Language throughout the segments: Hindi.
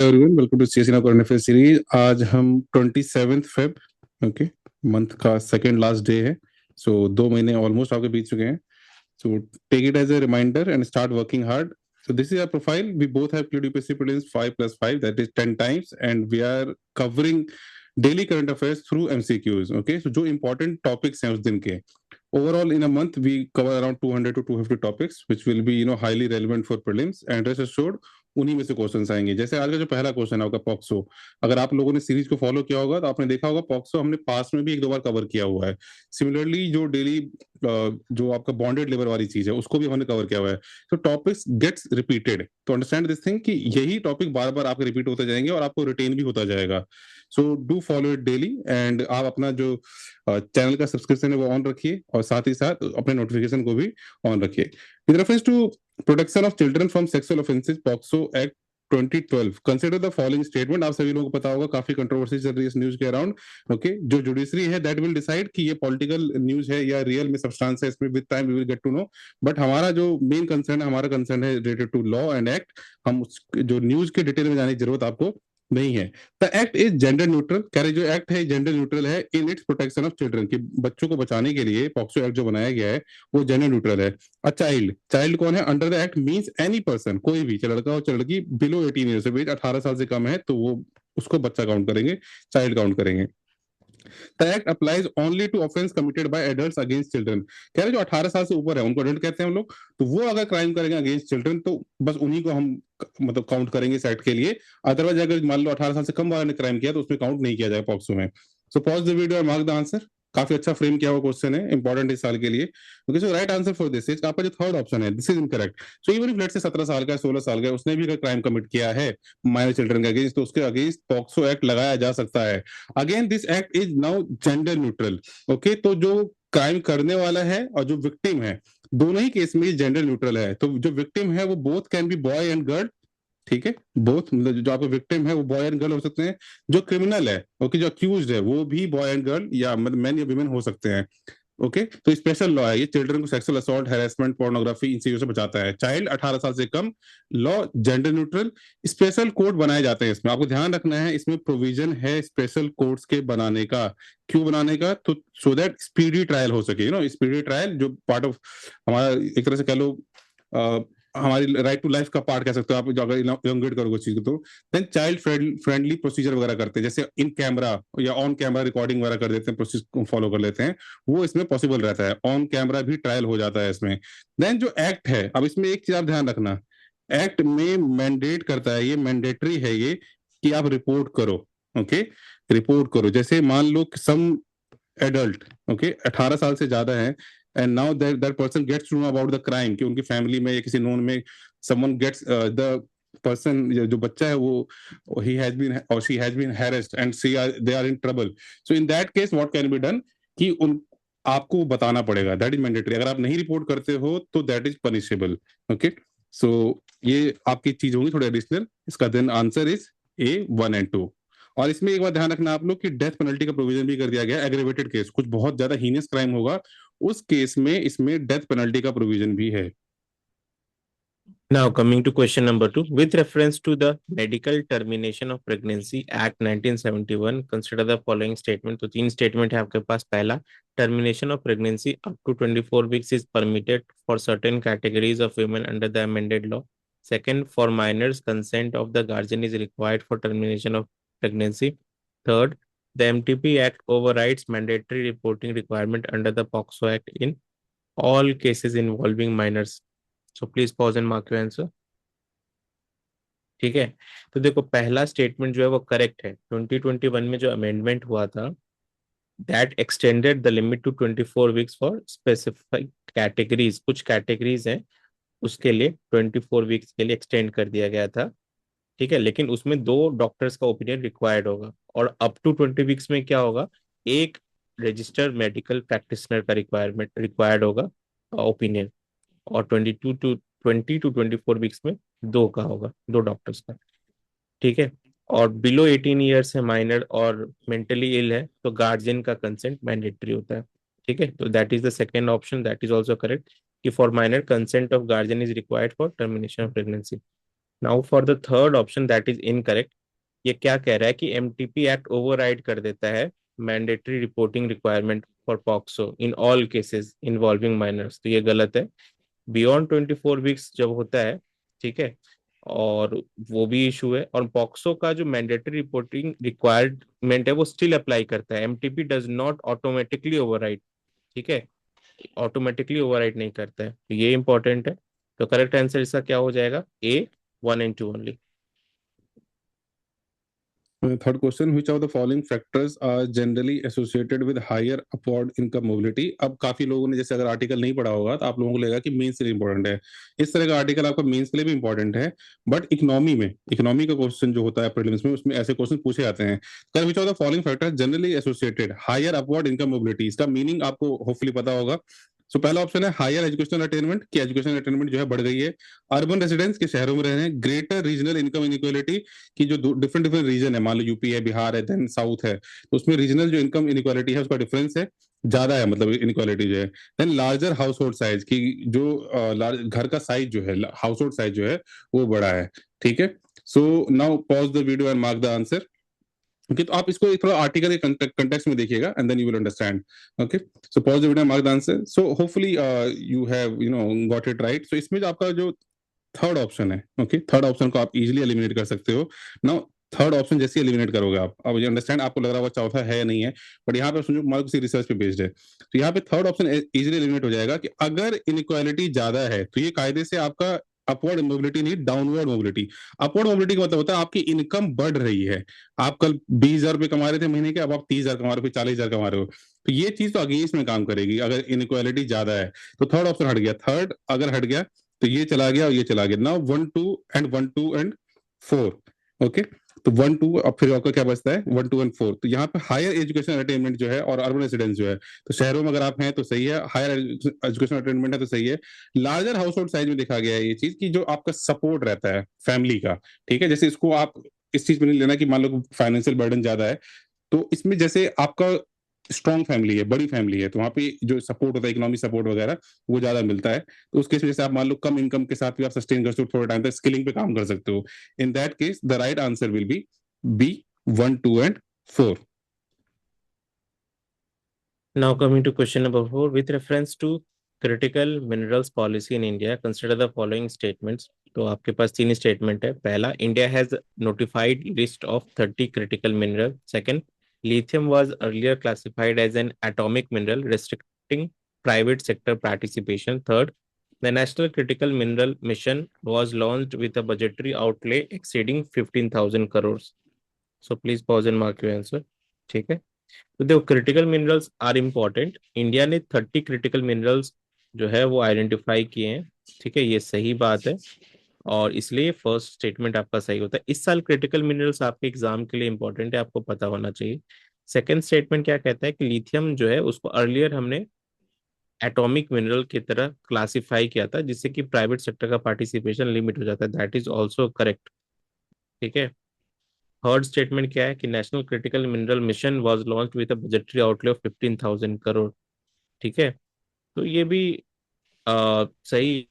Everyone, welcome to CSC current affair series. आज हम 27 फेब, ओके, मंथ का सेकंड लास्ट डे है। सो 2 महीने ऑलमोस्ट आपके बीत चुके हैं। So take it as a reminder and start working hard. So this is our profile. We both have cleared UPSC prelims 5+5, that is 10 times, and we are covering daily current affairs through MCQs. Okay, so जो important topics हैं उस दिन के, overall in a month we cover around 200 to 250 topics which will be highly relevant for prelims, and rest assured उन्हीं में से क्वेश्चन आएंगे। जैसे आज का जो पहला क्वेश्चन है आपका पॉक्सो, अगर आप लोगों ने सीरीज को फॉलो किया होगा तो आपने देखा होगा पॉक्सो हमने पास में भी एक दो बार कवर किया हुआ है। सिमिलरली जो डेली जो आपका बॉन्डेड लेबर वाली चीज है उसको भी हमने कवर किया हुआ है। तो टॉपिक्स गेट्स रिपीटेड, तो अंडरस्टैंड दिस थिंग कि यही टॉपिक बार बार आपके रिपीट होते जाएंगे और आपको रिटेन भी होता जाएगा। So do follow it daily, and आप अपना जो चैनल का सब्सक्रिप्शन है वो ऑन रखिए और साथ ही साथ अपने नोटिफिकेशन को भी ऑन रखिए। In reference to protection of children from sexual offences, POCSO act 2012, consider the following statement. आप सभी लोगों को पता होगा, काफी कंट्रोवर्सी चल रही है इस न्यूज के अराउंड। ओके, जो जुडिशरी है दैट विल डिसाइड कि ये पॉलिटिकल न्यूज है या रियल में सब्सटेंस है, इसमें with time we will get to know. But हमारा जो मेन कंसर्न है, हमारा कंसर्न है related to law and act. हम जो न्यूज के डिटेल में जाने की जरूरत आपको नहीं है। The act is gender neutral, कह रहे जो एक्ट है जेंडर न्यूट्रल है in its protection of children, कि बच्चों को बचाने के लिए पॉक्सो एक्ट जो बनाया गया है वो जेंडर न्यूट्रल है। अ चाइल्ड, चाइल्ड कौन है? Under the act means any person, कोई भी, चाहे लड़का हो चाहे लड़की, बिलो 18 ईयर्स ऑफ एज, 18 साल से कम है तो वो उसको बच्चा काउंट करेंगे, चाइल्ड काउंट करेंगे। The act applies only to offence committed by adults against children, कह रहे जो 18 साल से ऊपर है उनको एडल्ट कहते हैं हम लोग, तो वो अगर क्राइम करेंगे अगेंस्ट चिल्ड्रन तो बस उन्हीं को हम मतलब काउंट करेंगे इस एक्ट के लिए। अदरवाइज अगर मान लो 18 साल से कम वाले ने क्राइम किया तो उसमें काउंट नहीं किया जाएगा पॉक्सो में। सो pause the video, mark the answer. काफी अच्छा फ्रेम किया हुआ क्वेश्चन है, इंपॉर्टेंट इस साल के लिए। Okay, so right answer for this is आपका जो थर्ड ऑप्शन है, this is incorrect. So even if let's say 17 साल का 16 साल का उसने भी अगर क्राइम कमिट किया है माइनर चिल्ड्रन के अगेंस्ट, तो उसके अगेंस्ट पॉक्सो एक्ट लगाया जा सकता है। Again this act is now gender neutral. Okay, तो जो क्राइम करने वाला है और जो विक्टिम है, दोनों ही केस में जेंडर न्यूट्रल है। तो जो विक्टिम है वो both can be boy and girl, ठीक है, बोथ, मतलब जो आपका विक्टिम है वो बॉय एंड गर्ल हो सकते हैं। जो क्रिमिनल है, ओके, जो अक्यूज्ड है वो भी बॉय एंड गर्ल या मतलब मैन या विमेन हो सकते हैं। ओके, तो स्पेशल लॉ है ये, चिल्ड्रन को सेक्सुअल असॉल्ट, हैरेसमेंट, पोर्नोग्राफी, इन चीजों से बचाता है। चाइल्ड 18 साल से कम, law gender neutral. Special code बनाए जाते हैं इसमें, आपको ध्यान रखना है, इसमें प्रोविजन है स्पेशल कोर्ट्स के बनाने का। क्यों बनाने का? तो सो दैट स्पीडी ट्रायल हो सके, स्पीडी ट्रायल जो पार्ट ऑफ हमारा, एक तरह से कह लो हमारी राइट टू लाइफ का पार्ट कह सकते हो आप, जो अगर इलांगेट करोगे उस चीज को तो। देन चाइल्ड फ्रेंडली प्रोसीजर वगैरह करते हैं, जैसे इन कैमरा या ऑन कैमरा रिकॉर्डिंग वगैरह कर देते हैं, प्रोसेस को फॉलो कर लेते हैं, वो इसमें पॉसिबल रहता है। ऑन कैमरा भी ट्रायल हो जाता है इसमें। देन जो एक्ट है, अब इसमें एक चीज आप ध्यान रखना, एक्ट में मैंडेट करता है, ये मैंडेटरी है ये, कि आप रिपोर्ट करो। ओके, रिपोर्ट करो। जैसे मान लो सम एडल्ट, ओके, 18 साल से ज्यादा है, and now that person gets to know about the crime, कि उनकी फैमिली में या किसी नोन में समवन गेट्स द पर्सन, जो बच्चा है वो he has been or she has been harassed and they are in trouble. So in that case what can be done, कि उन आपको बताना पड़ेगा, दैट इज मैंडेटरी। अगर आप नहीं रिपोर्ट करते हो तो that is punishable. Okay, so ये आपकी चीज होगी थोड़ी एडिशनल। इसका then answer is A, 1 and 2। और इसमें एक बात ध्यान रखना आप लोग कि डेथ पेनल्टी का प्रोविजन भी कर दिया गया। एग्रेवेटेड केस, कुछ बहुत ज्यादा हीनियस क्राइम होगा, उस केस में इसमें डेथ पेनल्टी का प्रोविजन भी है। Now, coming to question number 2, with reference to the Medical Termination of Pregnancy Act 1971, consider the following statement. तो 3 statement है आपके पास। पहला, termination of pregnancy up to 24 weeks is permitted for certain categories of women under the amended law. Second, for minors, consent of the guardian is required for termination of pregnancy. Third, the MTP Act overrides mandatory reporting requirement under the POCSO Act in all cases involving minors. So please pause and mark your answer. ठीक है, तो देखो पहला स्टेटमेंट जो है वो करेक्ट है। 2021 में जो अमेंडमेंट हुआ था, that extended the limit to 24 weeks for specific categories. कुछ कैटेगरीज हैं उसके लिए 24 वीक्स के लिए एक्सटेंड कर दिया गया था। ठीक है, लेकिन उसमें 2 डॉक्टर्स का ओपिनियन रिक्वायर्ड होगा, और अप टू 20 वीक्स में क्या होगा, एक रजिस्टर्ड मेडिकल प्रैक्टिशनर का रिक्वायर्ड होगा ओपिनियन, और 20 to 24 वीक्स में 2 का होगा, 2 डॉक्टर्स का। ठीक है, और बिलो 18 ईयर्स है माइनर और मेंटली इल है तो गार्जियन का कंसेंट मैंडेटरी होता है। ठीक है, तो that is the second option, that is also correct, कि for minor consent of guardian is required for termination of pregnancy. Now for the third option that is incorrect. ये क्या कह रहा है कि एमटीपी एक्ट ओवरराइड कर देता है mandatory reporting requirement for POCSO in all cases involving minors. तो ये गलत है। बियॉन्ड 24 वीक्स जब होता है, ठीक है, और वो भी इशू है। और पॉक्सो का जो मैंडेटरी रिपोर्टिंग रिक्वायरमेंट है वो स्टिल अप्लाई करता है, MTP does not automatically override. ठीक है, ऑटोमेटिकली ओवरराइड नहीं करता है, तो ये इंपॉर्टेंट है। तो करेक्ट आंसर इसका क्या हो जाएगा? ए, 1 and 2 only. Third question, which of the following factors are generally associated with higher upward income mobility? अब काफी लोगों ने जैसे अगर आर्टिकल नहीं पढ़ा होगा तो आप लोगों को लगेगा कि मेंस के लिए इंपॉर्टेंट है। इस तरह का आर्टिकल आपका मेंस के लिए भी इंपॉर्टेंट है, बट इकोनॉमी का क्वेश्चन जो होता है प्रीलिम्स में उसमें ऐसे क्वेश्चन पूछे जाते हैं। कर which of the following factor generally associated higher upward income mobility, इसका मीनिंग आपको होपफुली पता होगा। सो पहला ऑप्शन है हायर एजुकेशनल अटेनमेंट, कि एजुकेशनल अटेनमेंट जो है बढ़ गई है। अर्बन रेसिडेंस, के शहरों में रह रहे हैं। ग्रेटर रीजनल इनकम इनइक्वालिटी, कि जो डिफरेंट डिफरेंट रीजन है, मान लो यूपी है, बिहार है, देन साउथ है, तो उसमें रीजनल जो इनकम इनइक्वालिटी है उसका डिफरेंस है, ज्यादा है, मतलब इनइक्वालिटी जो है। Then larger house hold size, की जो घर का साइज जो है, हाउस होल्ड साइज जो है वो बड़ा है। ठीक है, so now pause the video and mark the answer. Okay, तो आप इसको थोड़ा आर्टिकल के कंटेक्स्ट में देखिएगा and then you will understand. Okay, so pause the video, mark the answer. So hopefully you have got it right. So इसमें जो आपका जो थर्ड ऑप्शन है, ओके, थर्ड ऑप्शन को आप इजीली एलिमिनेट कर सकते हो। नाउ थर्ड ऑप्शन जैसे एलिमिनेट करोगे आप, अब ये अंडरस्टैंड, आपको लग रहा होगा चौथा है या नहीं है, बट यहाँ पे समझो मान लो किसी रिसर्च पे बेस्ड है, तो यहाँ पे थर्ड ऑप्शन इजीली एलिमिनेट हो जाएगा कि अगर इनइक्वालिटी ज्यादा है तो ये कायदे से आपका अपवर्ड मोबिलिटी नहीं, डाउनवर्ड मोबिलिटी। अपवर्ड मोबिलिटी का मतलब होता है आपकी इनकम बढ़ रही है। आप कल 20,000 रुपए कमा रहे थे महीने के, अब आप 30,000 कमा रहे हो, 40,000 कमा रहे हो, तो ये चीज तो अगेंस्ट में काम करेगी अगर इनइक्वालिटी ज्यादा है। तो थर्ड ऑप्शन हट गया, थर्ड अगर हट गया तो ये चला गया और ये चला गया। Now 1 2 and 4। ओके, तो 1 2, अब फिर आपका क्या बचता है? 1 2 एंड 4। तो यहाँ पे हायर एजुकेशन अटेनमेंट जो है और अर्बन रेसिडेंस जो है, तो शहरों में अगर आप हैं तो सही है, हायर एजुकेशन अटेनमेंट है तो सही है। लार्जर हाउस होल्ड साइज में देखा गया है ये चीज की जो आपका सपोर्ट रहता है फैमिली का। ठीक है, जैसे इसको आप इस चीज में नहीं लेना कि मान लो फाइनेंशियल बर्डन ज्यादा है, तो इसमें जैसे आपका स्ट्रॉन्ग फैमिली है, बड़ी फैमिली है, तो वहां पे जो सपोर्ट होता है, इकोनॉमिक सपोर्ट वगैरह, वो ज्यादा मिलता है। तो उस केस में जैसे आप मान लो कम इनकम के साथ भी आप सस्टेन कर सकते हो, थोड़ा टाइम तक स्किलिंग पे काम कर सकते हो। In that case the right answer will be 1 2 and 4। Now coming to question number 4, with reference to critical minerals policy in India, consider the following statements. तो आपके पास तीन स्टेटमेंट है। पहला, India has notified list of 30 critical mineral. Second, lithium was earlier classified as an atomic mineral, restricting private sector participation. Third, the National Critical Mineral Mission was launched with a budgetary outlay exceeding 15,000 crores. So please pause and mark your answer. ठीक है, तो देखो critical minerals are important. India ने 30 क्रिटिकल मिनरल्स जो है वो आइडेंटिफाई किए हैं। ठीक है, ये सही बात है, और इसलिए फर्स्ट स्टेटमेंट आपका सही होता है। इस साल क्रिटिकल मिनरल्स आपके एग्जाम के लिए इंपॉर्टेंट है, आपको पता होना चाहिए। सेकंड स्टेटमेंट क्या कहता है कि लिथियम जो है उसको अर्लियर हमने एटॉमिक मिनरल की तरह क्लासिफाई किया था, जिससे कि प्राइवेट सेक्टर का पार्टिसिपेशन लिमिट हो जाता है। That is also correct. ठीक है, थर्ड स्टेटमेंट क्या है कि national critical mineral mission was launched with a budgetary outlay of 15,000 crore. ठीक है, तो ये भी सही।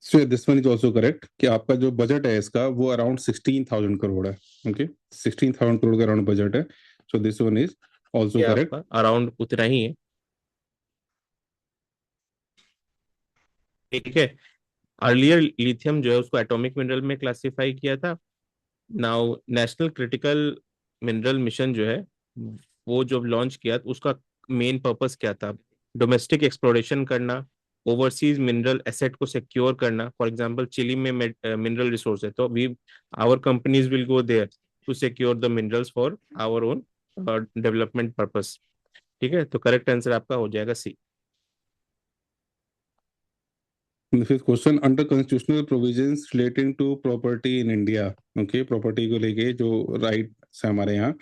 So this one is also correct कि आपका जो बजट है इसका वो अराउंड 16,000 करोड़ है। ओके, 16,000 करोड़ का अराउंड बजट है। So this one is also ये करेक्ट। आपका अराउंड उतना ही है। ठीक है, अर्लियर लिथियम जो है उसको एटॉमिक मिनरल में क्लासिफाई किया था। Now national critical mineral mission जो है वो जब लॉन्च किया तो उसका मेन पर्पस क्या था? डोमेस्टिक एक्सप्लोरेशन करना, ओवरसीज मिनरल एसेट को सिक्योर करना। फॉर एग्जांपल चिली में मिनरल रिसोर्स है, तो we our companies will go there to secure the minerals for our own development purpose. ठीक है, तो करेक्ट आंसर आपका हो जाएगा C. Fifth question, under constitutional provisions relating to property in India. Okay, property को लेके जो राइट्स है हमारे यहाँ,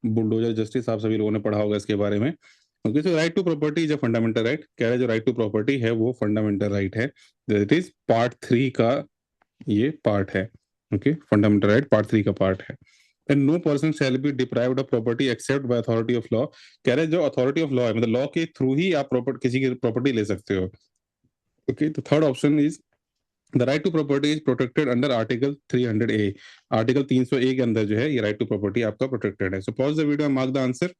बुलडोजर जस्टिस, आप सभी लोगों ने पढ़ा होगा इसके बारे में। Okay, so right to property is a fundamental right, कह रहा है जो राइट टू प्रॉपर्टी है वो फंडामेंटल राइट है। दैट इज पार्ट 3 का ये पार्ट है। ओके, फंडामेंटल राइट पार्ट 3 का पार्ट है। And no person shall be deprived of property except by authority of law. कह रहे हैं जो अथॉरिटी ऑफ लॉ है, मतलब लॉ के थ्रू ही आप प्रॉपर्टी किसी की प्रॉपर्टी ले सकते हो। ओके, तो third option is the right to property is protected under article 300A। Article 300A के अंदर जो है ये राइट टू प्रॉपर्टी आपका प्रोटेक्टेड है। So pause the video, mark the answer.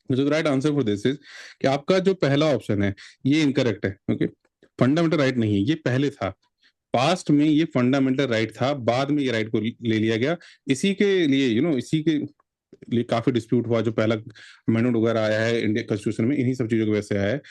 जो right answer for this is कि आपका जो पहला ऑप्शन है ये इनकरेक्ट है। ओके, फंडामेंटल राइट नहीं है, ये पहले था। पास्ट में ये फंडामेंटल राइट था, बाद में ये राइट को ले लिया गया। इसी के लिए इसी के लिए काफी डिस्प्यूट हुआ। जो पहला अमेंडमेंट वगैरह आया है इंडिया कॉन्स्टिट्यूशन में, इन्हीं सब चीजों की वजह से आया है,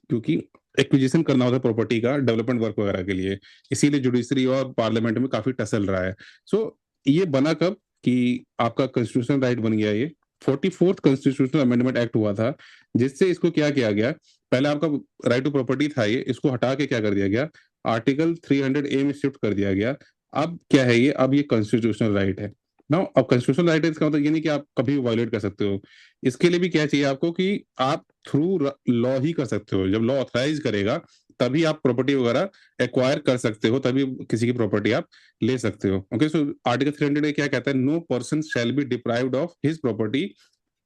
क्योंकि एक्विजिशन करना होता है प्रॉपर्टी का डेवलपमेंट वर्क वगैरह के लिए। इसीलिए जुडिशरी और पार्लियामेंट में काफी टसल रहा है। सो ये बना कब कि आपका कॉन्स्टिट्यूशनल राइट बन गया। ये 44th कॉन्स्टिट्यूशनल अमेंडमेंट एक्ट हुआ था, जिससे इसको क्या किया गया, पहले आपका राइट टू प्रॉपर्टी था, ये इसको हटा के क्या कर दिया गया, आर्टिकल 300A में शिफ्ट कर दिया गया। अब क्या है ये, अब ये कॉन्स्टिट्यूशनल राइट है ना। अब कॉन्स्टिट्यूशनल राइट है, इसका मतलब ये नहीं कि आप कभी भी वायलेट कर सकते हो। इसके लिए भी क्या चाहिए आपको कि आप थ्रू लॉ ही कर सकते हो। जब लॉ ऑथराइज करेगा तभी आप प्रॉपर्टी वगैरह एक्वायर कर सकते हो, तभी किसी की प्रॉपर्टी आप ले सकते हो। ओके, सो आर्टिकल 300 क्या कहता है, no person shall be deprived of his property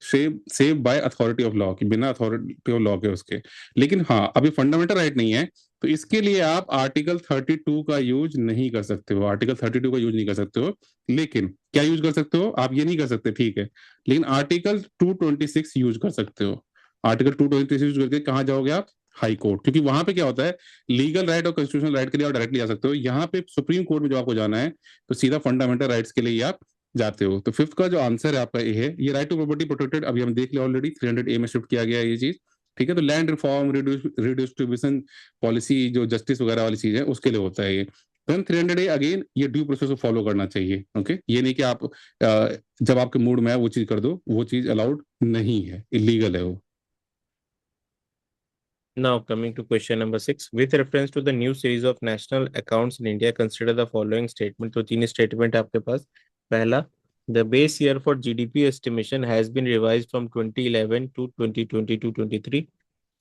save by authority of law, कि बिना अथॉरिटी ऑफ लॉ के उसके। लेकिन हाँ, अभी फंडामेंटल राइट नहीं है, तो इसके लिए आप आर्टिकल 32 का यूज नहीं कर सकते हो। आर्टिकल 32 का यूज नहीं कर सकते हो। लेकिन क्या यूज कर सकते हो, आप ये नहीं कर सकते, ठीक है, लेकिन आर्टिकल 226 यूज कर सकते हो। आर्टिकल 226 यूज करके कहाँ जाओगे आप, हाई कोर्ट। क्योंकि वहां पे क्या होता है, लीगल राइट और कॉन्स्टिट्यूशनल राइट के लिए आप डायरेक्टली जा सकते हो। यहाँ पे सुप्रीम कोर्ट में जो आपको जाना है, तो सीधा फंडामेंटल राइट्स के लिए ही आप जाते हो। तो फिफ्थ का जो आंसर है आपका ये है, ये राइट टू प्रॉपर्टी प्रोटेक्टेड अभी हम देख लिया ऑलरेडी, 300A में शिफ्ट किया गया है ये चीज। ठीक है, तो लैंड रिफॉर्म, रिडिस्ट्रीब्यूशन पॉलिसी, जो जस्टिस वगैरह वाली चीज है, उसके लिए होता है ये। देन 300A अगेन ये ड्यू प्रोसेस को फॉलो करना चाहिए। ओके, ये नहीं कि आप जब आपके मूड में है वो चीज कर दो, वो चीज अलाउड नहीं है, इलीगल है वो। Now coming to question number 6, with reference to the new series of national accounts in India, consider the following statement. तो तीन स्टेटमेंट है आपके पास। पहला, the base year for GDP estimation has been revised from 2011 to 2022-23.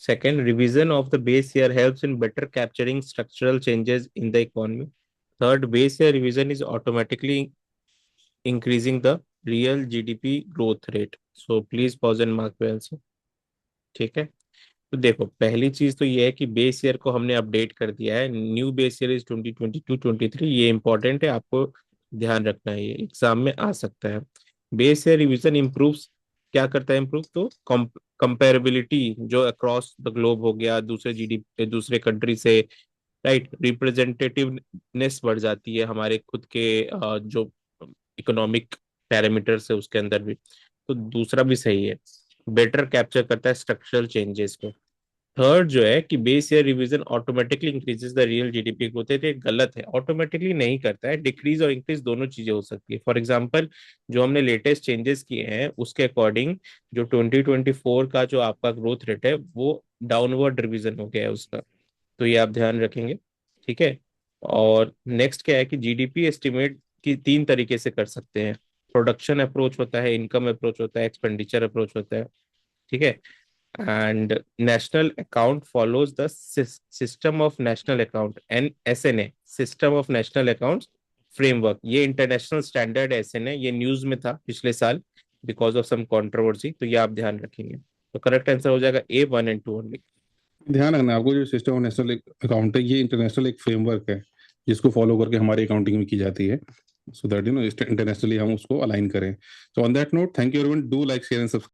Second, revision of the base year helps in better capturing structural changes in the economy. Third, base year revision is automatically increasing the real GDP growth rate. So please pause and mark your answer. ठीक है, तो देखो पहली चीज तो ये है कि बेस ईयर को हमने अपडेट कर दिया है। New base year is 2022-23। ये इंपॉर्टेंट है, आपको ध्यान रखना है, ये एग्जाम में आ सकता है। बेस ईयर रिवीजन इम्प्रूव्स, क्या करता है इम्प्रूव, तो कंपेरेबिलिटी जो अक्रॉस द ग्लोब हो गया, दूसरे जीडीपी दूसरे कंट्री से, राइट, रिप्रेजेंटेटिवनेस बढ़ जाती है हमारे खुद के जो इकोनॉमिक पैरामीटर्स है उसके अंदर भी। तो दूसरा भी सही है, बेटर कैप्चर करता है स्ट्रक्चरल चेंजेस को। थर्ड जो है कि base year revision automatically increases the real GDP growth है, तो ये गलत है, ऑटोमेटिकली नहीं करता है। डिक्रीज और इंक्रीज दोनों चीजें हो सकती है। फॉर एग्जांपल, जो हमने लेटेस्ट चेंजेस किए हैं उसके अकॉर्डिंग जो 2024 का जो आपका ग्रोथ रेट है वो डाउनवर्ड रिवीजन हो गया है उसका, तो ये आप ध्यान रखेंगे। ठीक है, और नेक्स्ट क्या है कि जीडीपी एस्टिमेट की तीन तरीके से कर सकते हैं। प्रोडक्शन अप्रोच होता है, इनकम अप्रोच होता है, एक्सपेंडिचर अप्रोच होता है। ठीक है, and national account follows the system of national account and SNA, system of national accounts framework। ये इंटरनेशनल स्टैंडर्ड SNA, ये न्यूज में था पिछले साल बिकॉज ऑफ सम कंट्रोवर्सी, तो ये आप ध्यान रखेंगे। तो करेक्ट आंसर हो जाएगा A, 1 and 2 ओनली। ध्यान रखना आपको, जो सिस्टम ऑफ नेशनल अकाउंट है ये इंटरनेशनल एक फ्रेमवर्क है, जिसको फॉलो करके हमारी अकाउंटिंग में की जाती है, सो दैट इंटरनेशनली हम उसको अलाइन करें। So on that note, thank you everyone, do like share and subscribe.